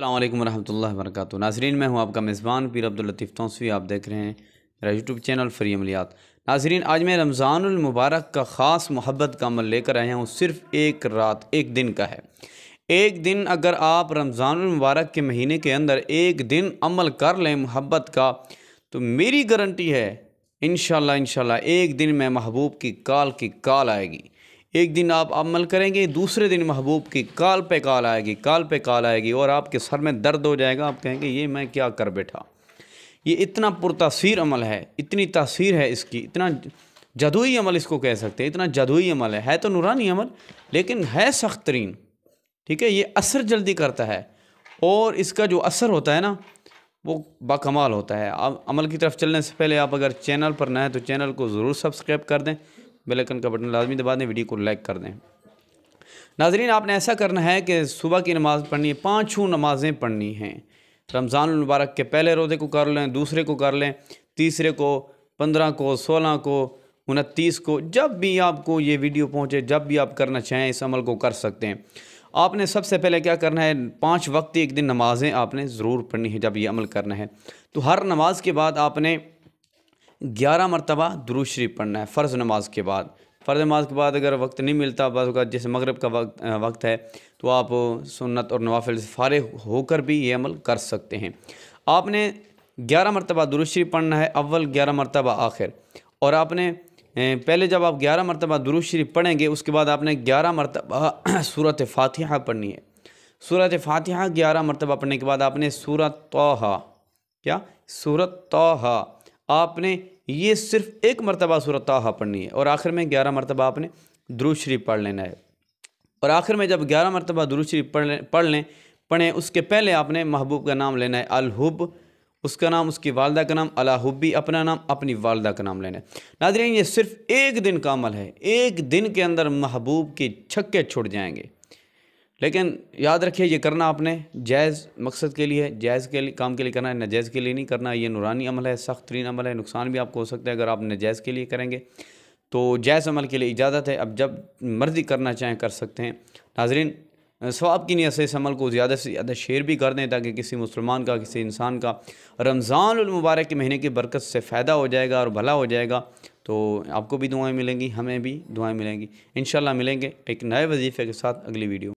अस्सलाम वालेकुम रहमतुल्लाहि व बरकातुहू। नाज़रीन, मैं हूं आपका मेज़बान पीर अब्दुल लतीफ़ तौसवी। आप देख रहे हैं मेरा यूट्यूब चैनल फ़री अमलियात। नाज़रीन, आज मैं रमज़ानुल मुबारक का ख़ास मोहब्बत का अमल लेकर आया हूं। सिर्फ़ एक रात, एक दिन का है। एक दिन अगर आप रमज़ानुल मुबारक के महीने के अंदर एक दिन अमल कर लें मोहब्बत का, तो मेरी गारंटी है इंशाल्लाह एक दिन में महबूब की काल आएगी। एक दिन आप अमल करेंगे, दूसरे दिन महबूब की काल पे काल आएगी और आपके सर में दर्द हो जाएगा। आप कहेंगे ये मैं क्या कर बैठा। ये इतना पुरतासीर अमल है, इतनी तासीर है इसकी, इतना जादुई अमल इसको कह सकते हैं। इतना जादुई अमल है तो नूरानी अमल, लेकिन है सख्त तरीन। ठीक है, ये असर जल्दी करता है और इसका जो असर होता है ना, वो बाकमाल होता है। अब अमल की तरफ चलने से पहले आप अगर चैनल पर नए हैं तो चैनल को ज़रूर सब्सक्राइब कर दें, बेल आइकन का बटन लाजमी दबा दें, वीडियो को लाइक कर दें। नाज़रीन, आपने ऐसा करना है कि सुबह की नमाज़ पढ़नी है, 5 नमाज़ें पढ़नी हैं। रमज़ानुल मुबारक के पहले रोज़े को कर लें, दूसरे को कर लें, तीसरे को, 15 को, 16 को, 29 को, जब भी आपको ये वीडियो पहुँचे, जब भी आप करना चाहें इस अमल को कर सकते हैं। आपने सबसे पहले क्या करना है, 5 वक्त एक दिन नमाज़ें आपने ज़रूर पढ़नी है। जब ये अमल करना है तो हर नमाज के बाद आपने 11 मरतबा दुरूद शरीफ पढ़ना है। फ़र्ज़ नमाज के बाद, फ़र्ज़ नमाज के बाद अगर वक्त नहीं मिलता, बस जैसे मगरिब का वक्त है, तो आप सुन्नत और नवाफिल से फ़ारिग होकर भी ये अमल कर सकते हैं। आपने 11 मरतबा दुरूद शरीफ पढ़ना है, अव्वल 11 मरतबा आखिर। और आपने पहले जब आप 11 मरतबा दुरूद शरीफ पढ़ेंगे, उसके बाद आपने 11 मरतबा सूरत फ़ातिहा पढ़नी है। सूरत फ़ातिहा 11 मरतबा पढ़ने के बाद आपने सूरत तौहा, सूरत तौहा आपने ये सिर्फ़ एक मरतबा सूरत तौहा पढ़नी है। और आखिर में 11 मरतबा आपने दुरूद शरीफ पढ़ लेना है। और आखिर में जब 11 मरतबा दुरूद शरीफ पढ़ें, उसके पहले आपने महबूब का नाम लेना है, अल-हुब, उसका नाम, उसकी वालदा का नाम, अला हुब्बी, अपना नाम, अपनी वालदा का नाम लेना है। नाज़रीन, ये सिर्फ़ एक दिन का अमल है। एक दिन के अंदर महबूब के छक्के छुड़ जाएंगे। लेकिन याद रखिए, ये करना आपने जायज़ मकसद के लिए, जायज़ के लिए काम के लिए करना है, नाजायज़ के लिए नहीं करना। ये नूरानी अमल है, सख्त तरीन अमल है, नुकसान भी आपको हो सकता है अगर आप नाजायज़ के लिए करेंगे। तो जायज़ अमल के लिए इजाज़त है, अब जब मर्ज़ी करना चाहें कर सकते हैं। नाज़रीन, सवाब की नीयत से इस अमल को ज़्यादा से ज़्यादा शेयर भी कर दें, ताकि किसी मुसलमान का, किसी इंसान का रमज़ानुल मुबारक के महीने की बरकत से फ़ायदा हो जाएगा और भला हो जाएगा। तो आपको भी दुआएं मिलेंगी, हमें भी दुआएं मिलेंगी। इंशाल्लाह मिलेंगे एक नए वजीफ़े के साथ अगली वीडियो।